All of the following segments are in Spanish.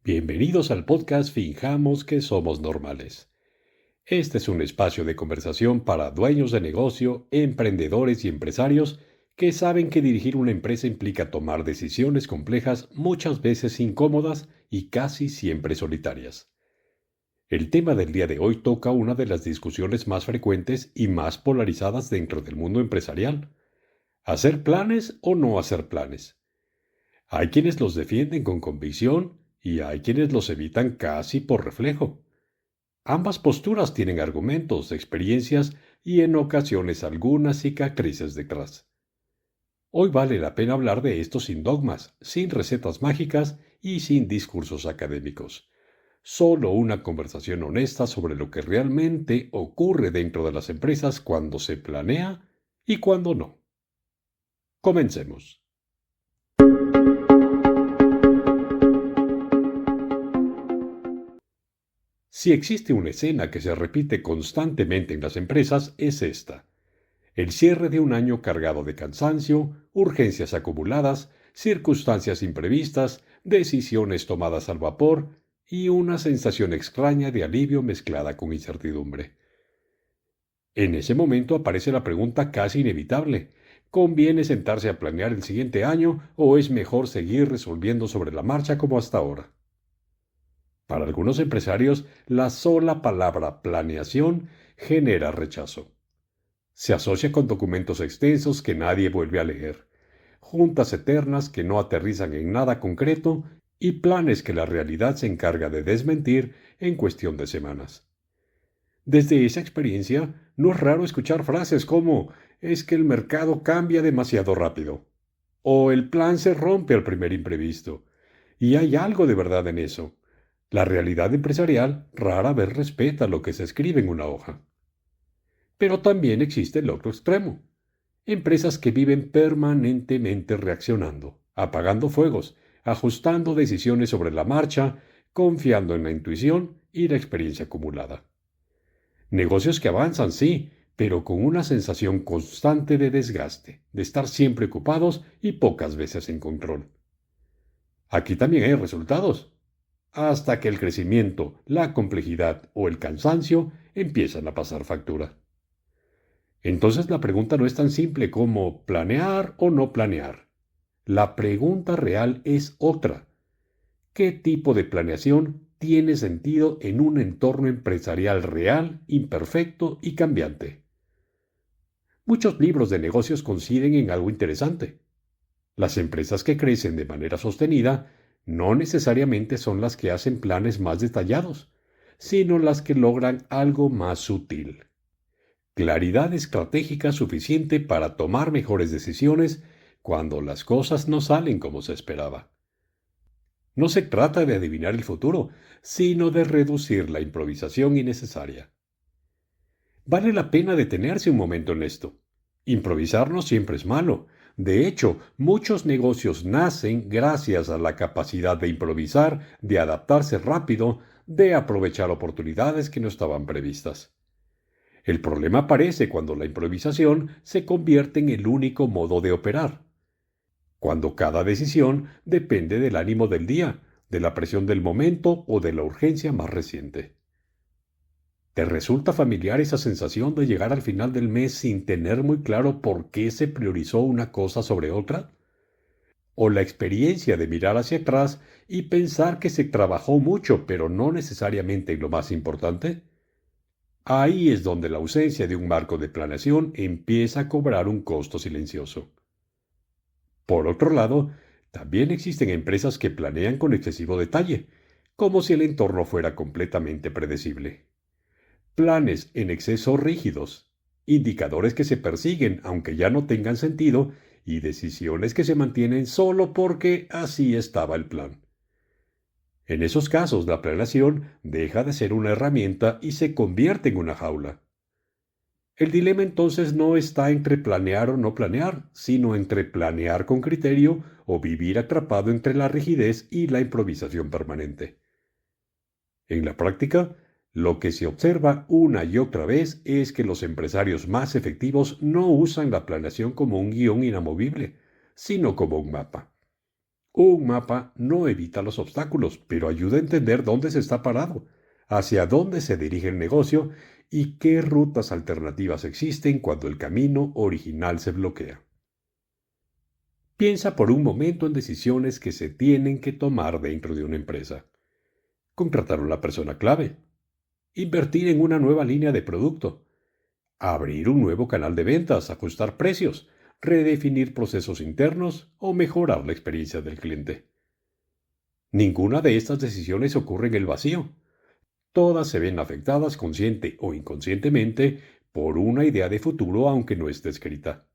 Bienvenidos al podcast Fijamos que somos normales. Este es un espacio de conversación para dueños de negocio, emprendedores y empresarios que saben que dirigir una empresa implica tomar decisiones complejas, muchas veces incómodas y casi siempre solitarias. El tema del día de hoy toca una de las discusiones más frecuentes y más polarizadas dentro del mundo empresarial. ¿Hacer planes o no hacer planes? Hay quienes los defienden con convicción y hay quienes los evitan casi por reflejo. Ambas posturas tienen argumentos, experiencias y en ocasiones algunas cicatrices detrás. Hoy vale la pena hablar de esto sin dogmas, sin recetas mágicas y sin discursos académicos. Solo una conversación honesta sobre lo que realmente ocurre dentro de las empresas cuando se planea y cuando no. Comencemos. Si existe una escena que se repite constantemente en las empresas, es esta: el cierre de un año cargado de cansancio, urgencias acumuladas, circunstancias imprevistas, decisiones tomadas al vapor y una sensación extraña de alivio mezclada con incertidumbre. En ese momento aparece la pregunta casi inevitable: ¿conviene sentarse a planear el siguiente año o es mejor seguir resolviendo sobre la marcha como hasta ahora? Para algunos empresarios, la sola palabra planeación genera rechazo. Se asocia con documentos extensos que nadie vuelve a leer, juntas eternas que no aterrizan en nada concreto y planes que la realidad se encarga de desmentir en cuestión de semanas. Desde esa experiencia, no es raro escuchar frases como «es que el mercado cambia demasiado rápido» o «el plan se rompe al primer imprevisto». Y hay algo de verdad en eso. La realidad empresarial rara vez respeta lo que se escribe en una hoja. Pero también existe el otro extremo: empresas que viven permanentemente reaccionando, apagando fuegos, ajustando decisiones sobre la marcha, confiando en la intuición y la experiencia acumulada. Negocios que avanzan, sí, pero con una sensación constante de desgaste, de estar siempre ocupados y pocas veces en control. Aquí también hay resultados, hasta que el crecimiento, la complejidad o el cansancio empiezan a pasar factura. Entonces la pregunta no es tan simple como planear o no planear. La pregunta real es otra: ¿qué tipo de planeación tiene sentido en un entorno empresarial real, imperfecto y cambiante? Muchos libros de negocios coinciden en algo interesante. Las empresas que crecen de manera sostenida no necesariamente son las que hacen planes más detallados, sino las que logran algo más sutil: claridad estratégica suficiente para tomar mejores decisiones cuando las cosas no salen como se esperaba. No se trata de adivinar el futuro, sino de reducir la improvisación innecesaria. Vale la pena detenerse un momento en esto. Improvisar no siempre es malo. De hecho, muchos negocios nacen gracias a la capacidad de improvisar, de adaptarse rápido, de aprovechar oportunidades que no estaban previstas. El problema aparece cuando la improvisación se convierte en el único modo de operar, cuando cada decisión depende del ánimo del día, de la presión del momento o de la urgencia más reciente. ¿Te resulta familiar esa sensación de llegar al final del mes sin tener muy claro por qué se priorizó una cosa sobre otra? ¿O la experiencia de mirar hacia atrás y pensar que se trabajó mucho pero no necesariamente en lo más importante? Ahí es donde la ausencia de un marco de planeación empieza a cobrar un costo silencioso. Por otro lado, también existen empresas que planean con excesivo detalle, como si el entorno fuera completamente predecible. Planes en exceso rígidos, indicadores que se persiguen aunque ya no tengan sentido y decisiones que se mantienen solo porque así estaba el plan. En esos casos, la planeación deja de ser una herramienta y se convierte en una jaula. El dilema entonces no está entre planear o no planear, sino entre planear con criterio o vivir atrapado entre la rigidez y la improvisación permanente. En la práctica, lo que se observa una y otra vez es que los empresarios más efectivos no usan la planeación como un guión inamovible, sino como un mapa. Un mapa no evita los obstáculos, pero ayuda a entender dónde se está parado, hacia dónde se dirige el negocio y qué rutas alternativas existen cuando el camino original se bloquea. Piensa por un momento en decisiones que se tienen que tomar dentro de una empresa. Contratar a una persona clave, invertir en una nueva línea de producto, abrir un nuevo canal de ventas, ajustar precios, redefinir procesos internos o mejorar la experiencia del cliente. Ninguna de estas decisiones ocurre en el vacío. Todas se ven afectadas consciente o inconscientemente por una idea de futuro aunque no esté escrita.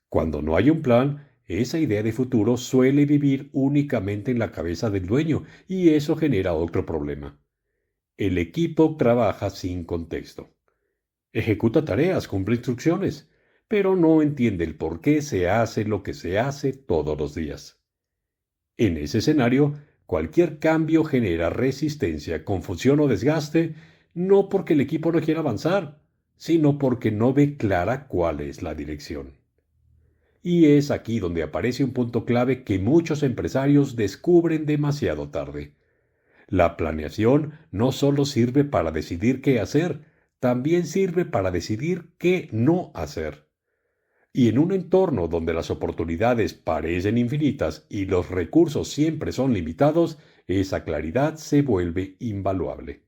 Cuando no hay un plan, esa idea de futuro suele vivir únicamente en la cabeza del dueño y eso genera otro problema. El equipo trabaja sin contexto. Ejecuta tareas, cumple instrucciones, pero no entiende el por qué se hace lo que se hace todos los días. En ese escenario, cualquier cambio genera resistencia, confusión o desgaste, no porque el equipo no quiera avanzar, sino porque no ve clara cuál es la dirección. Y es aquí donde aparece un punto clave que muchos empresarios descubren demasiado tarde. La planeación no solo sirve para decidir qué hacer, también sirve para decidir qué no hacer. Y en un entorno donde las oportunidades parecen infinitas y los recursos siempre son limitados, esa claridad se vuelve invaluable.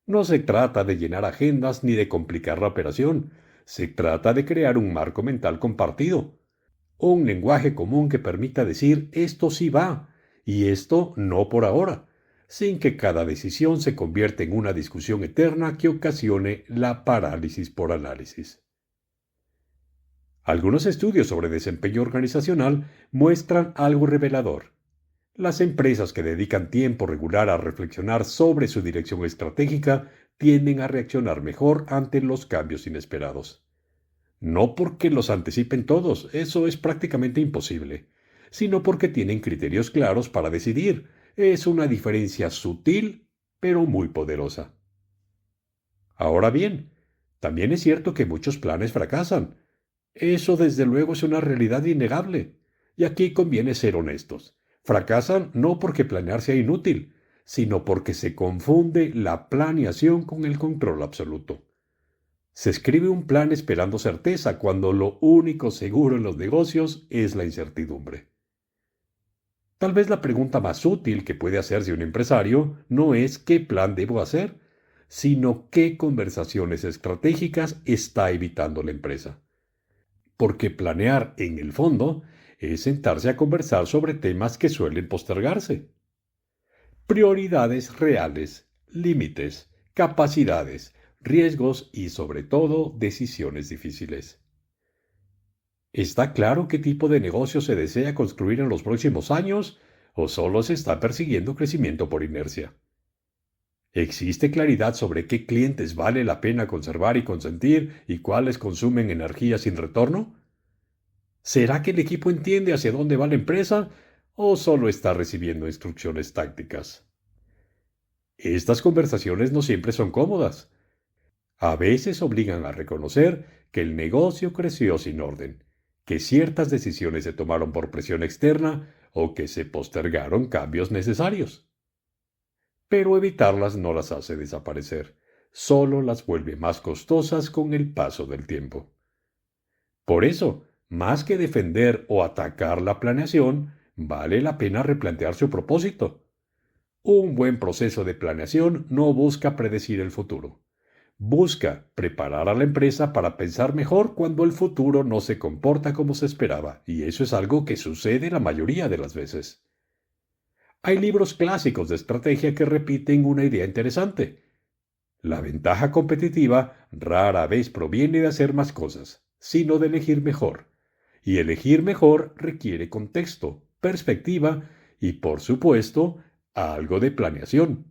No se trata de llenar agendas ni de complicar la operación, se trata de crear un marco mental compartido, un lenguaje común que permita decir esto sí va y esto no por ahora, sin que cada decisión se convierta en una discusión eterna que ocasione la parálisis por análisis. Algunos estudios sobre desempeño organizacional muestran algo revelador. Las empresas que dedican tiempo regular a reflexionar sobre su dirección estratégica tienden a reaccionar mejor ante los cambios inesperados. No porque los anticipen todos, eso es prácticamente imposible, sino porque tienen criterios claros para decidir. Es una diferencia sutil, pero muy poderosa. Ahora bien, también es cierto que muchos planes fracasan. Eso desde luego es una realidad innegable. Y aquí conviene ser honestos. Fracasan no porque planear sea inútil, sino porque se confunde la planeación con el control absoluto. Se escribe un plan esperando certeza cuando lo único seguro en los negocios es la incertidumbre. Tal vez la pregunta más útil que puede hacerse un empresario no es qué plan debo hacer, sino qué conversaciones estratégicas está evitando la empresa. Porque planear, en el fondo, es sentarse a conversar sobre temas que suelen postergarse. Prioridades reales, límites, capacidades, riesgos y, sobre todo, decisiones difíciles. ¿Está claro qué tipo de negocio se desea construir en los próximos años o solo se está persiguiendo crecimiento por inercia? ¿Existe claridad sobre qué clientes vale la pena conservar y consentir y cuáles consumen energía sin retorno? ¿Será que el equipo entiende hacia dónde va la empresa o solo está recibiendo instrucciones tácticas? Estas conversaciones no siempre son cómodas. A veces obligan a reconocer que el negocio creció sin orden, que ciertas decisiones se tomaron por presión externa o que se postergaron cambios necesarios. Pero evitarlas no las hace desaparecer, solo las vuelve más costosas con el paso del tiempo. Por eso, más que defender o atacar la planeación, vale la pena replantear su propósito. Un buen proceso de planeación no busca predecir el futuro. Busca preparar a la empresa para pensar mejor cuando el futuro no se comporta como se esperaba, y eso es algo que sucede la mayoría de las veces. Hay libros clásicos de estrategia que repiten una idea interesante. La ventaja competitiva rara vez proviene de hacer más cosas, sino de elegir mejor. Y elegir mejor requiere contexto, perspectiva y, por supuesto, algo de planeación.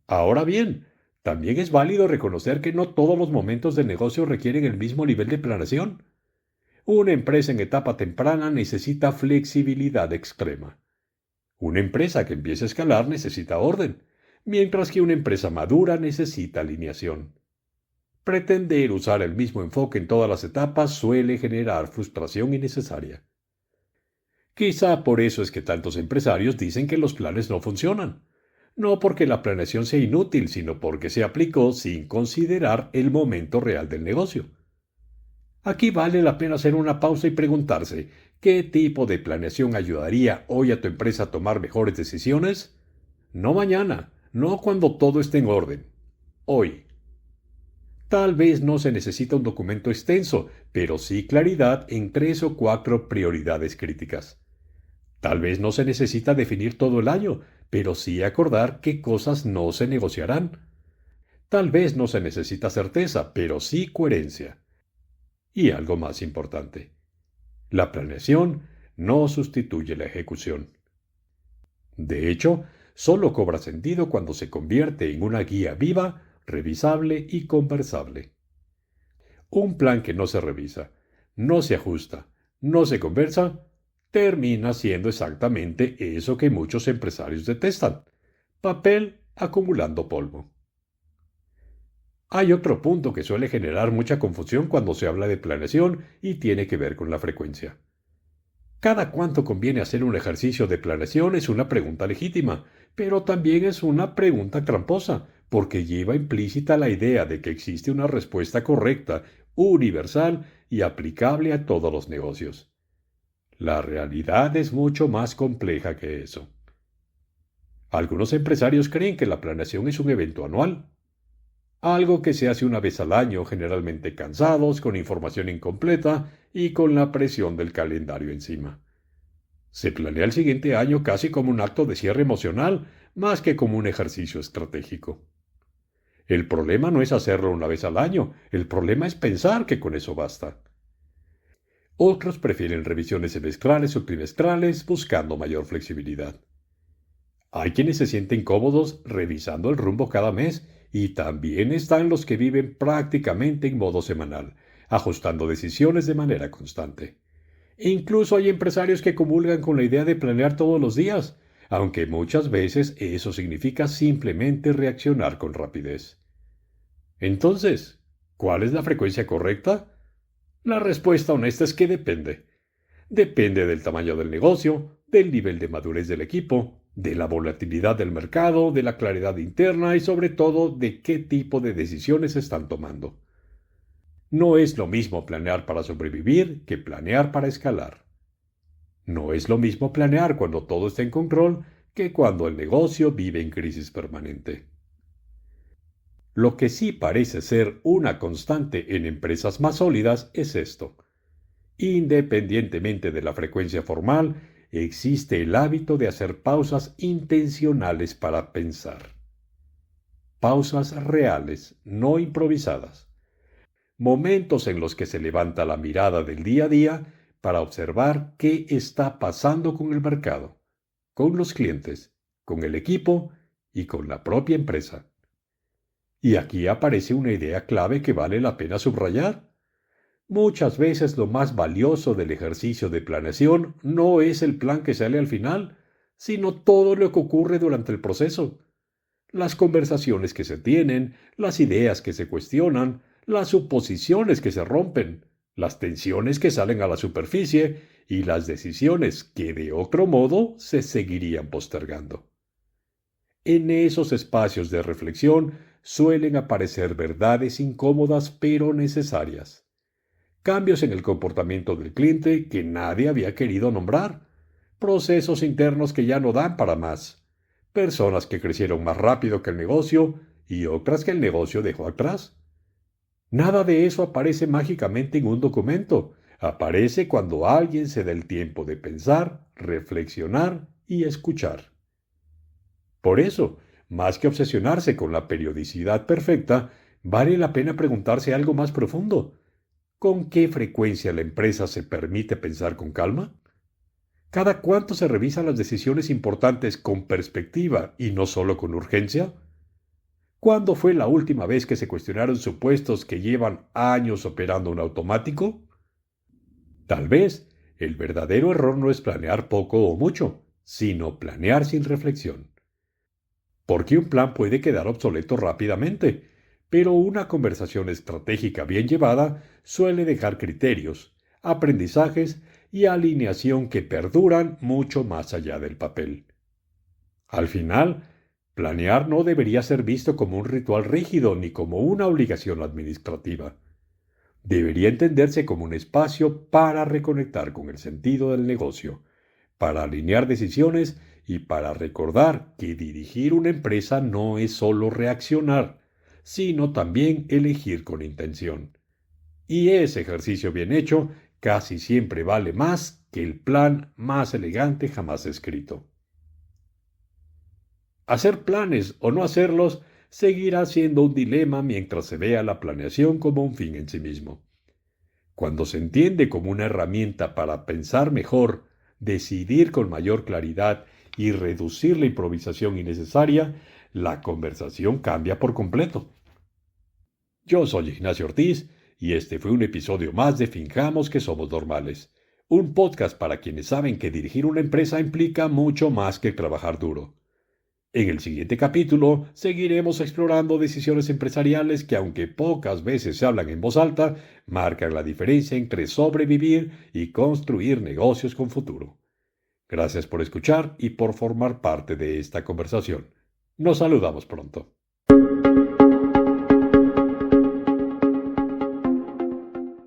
Ahora bien, también es válido reconocer que no todos los momentos del negocio requieren el mismo nivel de planeación. Una empresa en etapa temprana necesita flexibilidad extrema. Una empresa que empieza a escalar necesita orden, mientras que una empresa madura necesita alineación. Pretender usar el mismo enfoque en todas las etapas suele generar frustración innecesaria. Quizá por eso es que tantos empresarios dicen que los planes no funcionan. No porque la planeación sea inútil, sino porque se aplicó sin considerar el momento real del negocio. Aquí vale la pena hacer una pausa y preguntarse, ¿qué tipo de planeación ayudaría hoy a tu empresa a tomar mejores decisiones? No mañana, no cuando todo esté en orden. Hoy. Tal vez no se necesita un documento extenso, pero sí claridad en 3 o 4 prioridades críticas. Tal vez no se necesita definir todo el año, pero sí acordar qué cosas no se negociarán. Tal vez no se necesita certeza, pero sí coherencia. Y algo más importante. La planeación no sustituye la ejecución. De hecho, solo cobra sentido cuando se convierte en una guía viva, revisable y conversable. Un plan que no se revisa, no se ajusta, no se conversa, termina siendo exactamente eso que muchos empresarios detestan: papel acumulando polvo. Hay otro punto que suele generar mucha confusión cuando se habla de planeación y tiene que ver con la frecuencia. ¿Cada cuánto conviene hacer un ejercicio de planeación? Es una pregunta legítima, pero también es una pregunta tramposa, porque lleva implícita la idea de que existe una respuesta correcta, universal y aplicable a todos los negocios. La realidad es mucho más compleja que eso. Algunos empresarios creen que la planeación es un evento anual, algo que se hace una vez al año, generalmente cansados, con información incompleta y con la presión del calendario encima. Se planea el siguiente año casi como un acto de cierre emocional, más que como un ejercicio estratégico. El problema no es hacerlo una vez al año, el problema es pensar que con eso basta. Otros prefieren revisiones semestrales o trimestrales buscando mayor flexibilidad. Hay quienes se sienten cómodos revisando el rumbo cada mes y también están los que viven prácticamente en modo semanal, ajustando decisiones de manera constante. Incluso hay empresarios que comulgan con la idea de planear todos los días, aunque muchas veces eso significa simplemente reaccionar con rapidez. Entonces, ¿cuál es la frecuencia correcta? La respuesta honesta es que depende. Depende del tamaño del negocio, del nivel de madurez del equipo, de la volatilidad del mercado, de la claridad interna y sobre todo de qué tipo de decisiones se están tomando. No es lo mismo planear para sobrevivir que planear para escalar. No es lo mismo planear cuando todo está en control que cuando el negocio vive en crisis permanente. Lo que sí parece ser una constante en empresas más sólidas es esto: independientemente de la frecuencia formal, existe el hábito de hacer pausas intencionales para pensar. Pausas reales, no improvisadas. Momentos en los que se levanta la mirada del día a día para observar qué está pasando con el mercado, con los clientes, con el equipo y con la propia empresa. Y aquí aparece una idea clave que vale la pena subrayar. Muchas veces lo más valioso del ejercicio de planeación no es el plan que sale al final, sino todo lo que ocurre durante el proceso. Las conversaciones que se tienen, las ideas que se cuestionan, las suposiciones que se rompen, las tensiones que salen a la superficie y las decisiones que de otro modo se seguirían postergando. En esos espacios de reflexión suelen aparecer verdades incómodas pero necesarias. Cambios en el comportamiento del cliente que nadie había querido nombrar, procesos internos que ya no dan para más, personas que crecieron más rápido que el negocio y otras que el negocio dejó atrás. Nada de eso aparece mágicamente en un documento, aparece cuando alguien se da el tiempo de pensar, reflexionar y escuchar. Por eso, más que obsesionarse con la periodicidad perfecta, vale la pena preguntarse algo más profundo. ¿Con qué frecuencia la empresa se permite pensar con calma? ¿Cada cuánto se revisan las decisiones importantes con perspectiva y no solo con urgencia? ¿Cuándo fue la última vez que se cuestionaron supuestos que llevan años operando en automático? Tal vez el verdadero error no es planear poco o mucho, sino planear sin reflexión. Porque un plan puede quedar obsoleto rápidamente, pero una conversación estratégica bien llevada suele dejar criterios, aprendizajes y alineación que perduran mucho más allá del papel. Al final, planear no debería ser visto como un ritual rígido ni como una obligación administrativa. Debería entenderse como un espacio para reconectar con el sentido del negocio, para alinear decisiones y para recordar que dirigir una empresa no es solo reaccionar, sino también elegir con intención. Y ese ejercicio bien hecho casi siempre vale más que el plan más elegante jamás escrito. Hacer planes o no hacerlos seguirá siendo un dilema mientras se vea la planeación como un fin en sí mismo. Cuando se entiende como una herramienta para pensar mejor, decidir con mayor claridad y reducir la improvisación innecesaria, la conversación cambia por completo. Yo soy Ignacio Ortiz y este fue un episodio más de Finjamos que somos normales, un podcast para quienes saben que dirigir una empresa implica mucho más que trabajar duro. En el siguiente capítulo seguiremos explorando decisiones empresariales que, aunque pocas veces se hablan en voz alta, marcan la diferencia entre sobrevivir y construir negocios con futuro. Gracias por escuchar y por formar parte de esta conversación. Nos saludamos pronto.